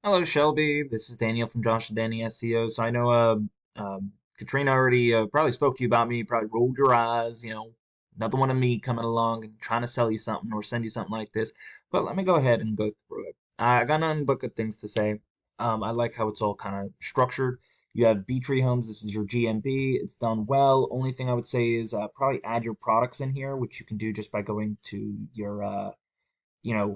Hello, Shelby. This is Daniel from Josh and Danny SEO. So I know Katrina already probably spoke to you about me. Probably rolled your eyes. Another one of me coming along and trying to sell you something or send you something like this. But let me go ahead and go through it. I got nothing but good things to say. I like how it's all kind of structured. You have BeeTree Homes. This is your GMB. It's done well. Only thing I would say is probably add your products in here, which you can do just by going to your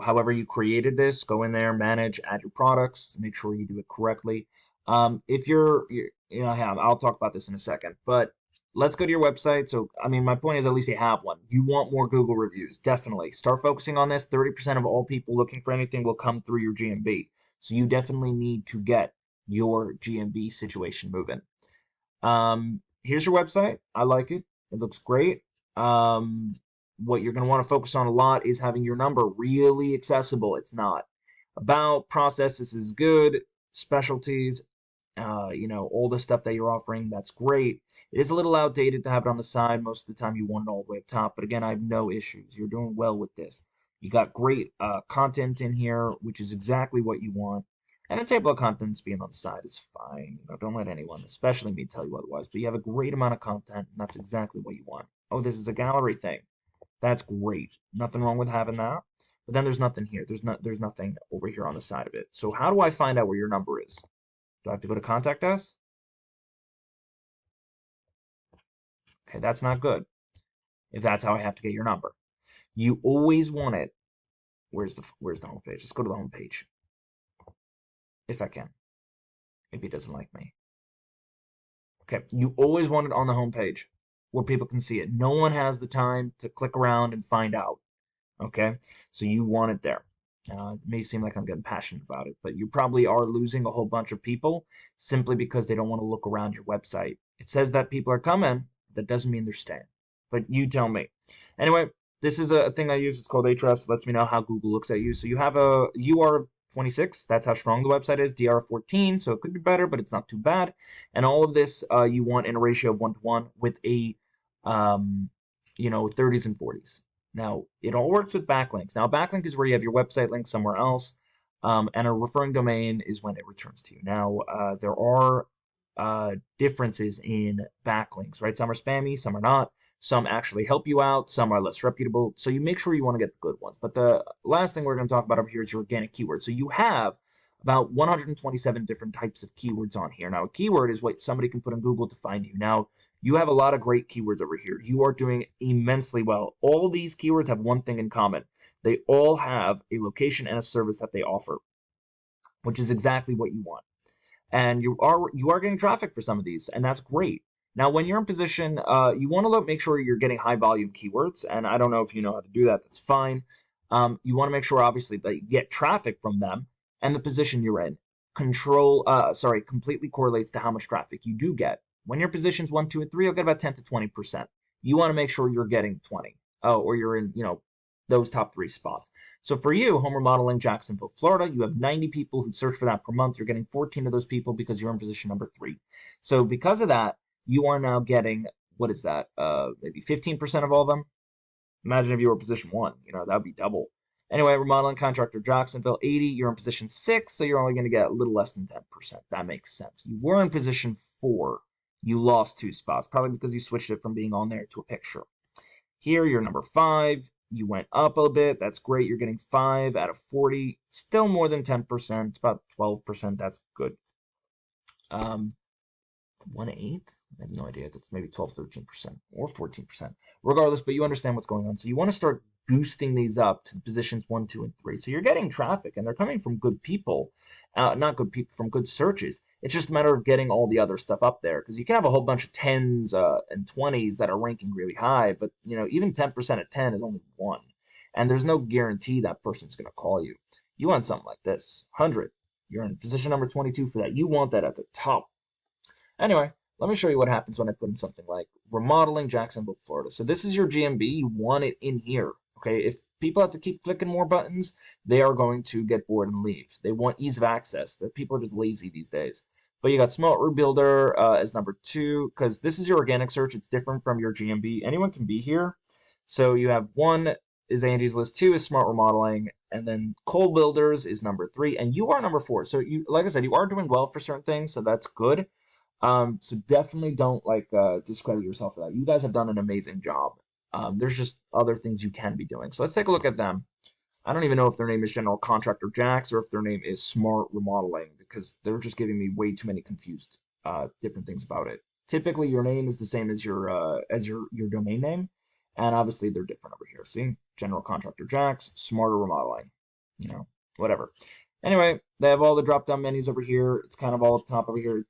however you created this, go in there, manage, add your products, make sure you do it correctly. If I'll talk about this in a second, but let's go to your website. So, I mean, my point is at least you have one. You want more Google reviews, definitely. Start focusing on this. 30% of all people looking for anything will come through your GMB. So you definitely need to get your GMB situation moving. Here's your website. I like it. It looks great. What you're going to want to focus on a lot is having your number really accessible. It's not about process. This is good. Specialties, all the stuff that you're offering. That's great. It is a little outdated to have it on the side. Most of the time, you want it all the way up top. But again, I have no issues. You're doing well with this. You got great content in here, which is exactly what you want. And a table of contents being on the side is fine. Don't let anyone, especially me, tell you otherwise. But you have a great amount of content, and that's exactly what you want. Oh, this is a gallery thing. That's great. Nothing wrong with having that. But then there's nothing here. There's nothing over here on the side of it. So how do I find out where your number is? Do I have to go to contact us? Okay, that's not good. If that's how I have to get your number. You always want it. Where's the home page? Let's go to the home page. If I can. Maybe it doesn't like me. Okay, you always want it on the home page where people can see it. No one has the time to click around and find out. Okay, so you want it there. It may seem like I'm getting passionate about it, but you probably are losing a whole bunch of people simply because they don't want to look around your website. It says that people are coming, but that doesn't mean they're staying. But you tell me. Anyway, this is a thing I use. It's called Ahrefs. It lets me know how Google looks at you. So you have a UR 26. That's how strong the website is. DR 14. So it could be better, but it's not too bad. And all of this you want in a ratio of 1 to 1 with a 30s and 40s. Now, it all works with backlinks. Now, a backlink is where you have your website link somewhere else, and a referring domain is when it returns to you. Now, there are differences in backlinks, right? Some are spammy, some are not. Some actually help you out, some are less reputable. So you make sure you want to get the good ones. But the last thing we're going to talk about over here is your organic keywords. So you have about 127 different types of keywords on here. Now, a keyword is what somebody can put in Google to find you. Now, you have a lot of great keywords over here. You are doing immensely well. All of these keywords have one thing in common. They all have a location and a service that they offer, which is exactly what you want. And you are getting traffic for some of these, and that's great. Now, when you're in position, you want to make sure you're getting high volume keywords, and I don't know if you know how to do that. That's fine. You want to make sure, obviously, that you get traffic from them, and the position you're in. Completely correlates to how much traffic you do get. When your positions 1, 2, and 3, you'll get about 10 to 20%. You want to make sure you're getting 20, or you're in, those top 3 spots. So for you, home remodeling, Jacksonville, Florida, you have 90 people who search for that per month. You're getting 14 of those people because you're in position number 3. So because of that, you are now getting, what is that? Maybe 15% of all of them. Imagine if you were position 1, that would be double. Anyway, remodeling contractor Jacksonville, 80. You're in position 6, so you're only going to get a little less than 10%. That makes sense. You were in position 4. You lost 2 spots, probably because you switched it from being on there to a picture. Here, you're number 5. You went up a bit. That's great. You're getting 5 out of 40. Still more than 10%. About 12%. That's good. 1/8? I have no idea. That's maybe 12, 13%, or 14%. Regardless, but you understand what's going on. So you want to start boosting these up to positions 1, 2, and 3. So you're getting traffic, and they're coming from good people, not good people, from good searches. It's just a matter of getting all the other stuff up there, because you can have a whole bunch of 10s and 20s that are ranking really high, but even 10% at 10 is only 1, and there's no guarantee that person's going to call you. You want something like this, 100. You're in position number 22 for that. You want that at the top. Anyway, let me show you what happens when I put in something like remodeling Jacksonville, Florida. So this is your GMB. You want it in here. Okay, if people have to keep clicking more buttons, they are going to get bored and leave. They want ease of access. The people are just lazy these days. But you got Smart Rebuilder as number 2, because this is your organic search. It's different from your GMB. Anyone can be here. So you have 1, is Angie's List. 2 is smart remodeling, and then Coal Builders is number 3, and you are number 4. So you, like I said, you are doing well for certain things, so that's good. So definitely don't discredit yourself for that. You guys have done an amazing job. There's just other things you can be doing. So let's take a look at them. I don't even know if their name is General Contractor Jax or if their name is Smart Remodeling, because they're just giving me way too many confused different things about it. Typically, your name is the same as your domain name, and obviously they're different over here. See, General Contractor Jax, Smarter Remodeling, whatever. Anyway, they have all the drop-down menus over here. It's kind of all up top over here.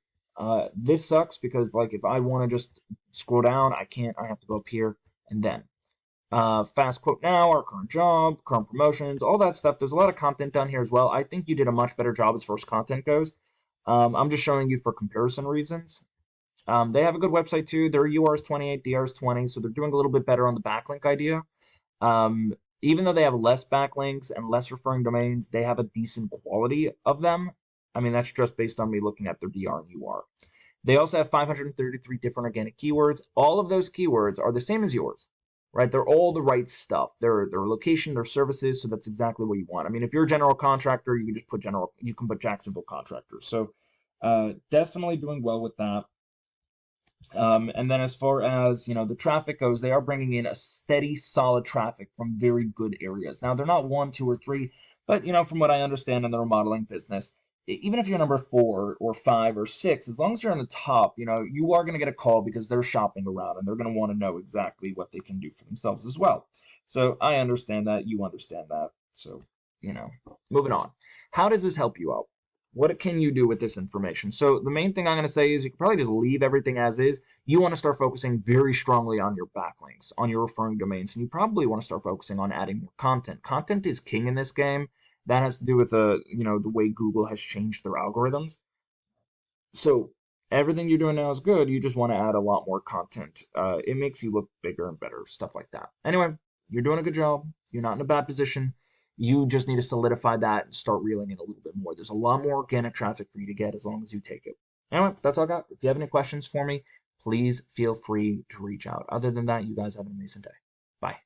This sucks because like if I want to just scroll down, I can't. I have to go up here and then. Fast quote now, our current job, current promotions, all that stuff. There's a lot of content down here as well. I think you did a much better job as far as content goes. I'm just showing you for comparison reasons. They have a good website too. Their UR is 28, DR is 20, so they're doing a little bit better on the backlink idea. Even though they have less backlinks and less referring domains, they have a decent quality of them. I mean, that's just based on me looking at their DR and UR. They also have 533 different organic keywords. All of those keywords are the same as yours, right? They're all the right stuff. Their location, their services, so that's exactly what you want. I mean, if you're a general contractor, you can just put you can put Jacksonville contractor. So definitely doing well with that. And then as far as, the traffic goes, they are bringing in a steady, solid traffic from very good areas. Now, they're not 1, 2, or 3, but, from what I understand in the remodeling business, even if you're number 4 or 5 or 6, as long as you're on the top, you are going to get a call because they're shopping around and they're going to want to know exactly what they can do for themselves as well. So I understand that. You understand that. So, moving on. How does this help you out? What can you do with this information? So the main thing I'm going to say is you can probably just leave everything as is. You want to start focusing very strongly on your backlinks, on your referring domains, and you probably want to start focusing on adding more content. Content is king in this game. That has to do with the way Google has changed their algorithms. So everything you're doing now is good. You just want to add a lot more content. It makes you look bigger and better, stuff like that. Anyway, you're doing a good job. You're not in a bad position. You just need to solidify that and start reeling in a little bit more. There's a lot more organic traffic for you to get as long as you take it. Anyway, that's all I got. If you have any questions for me, please feel free to reach out. Other than that, you guys have an amazing day. Bye.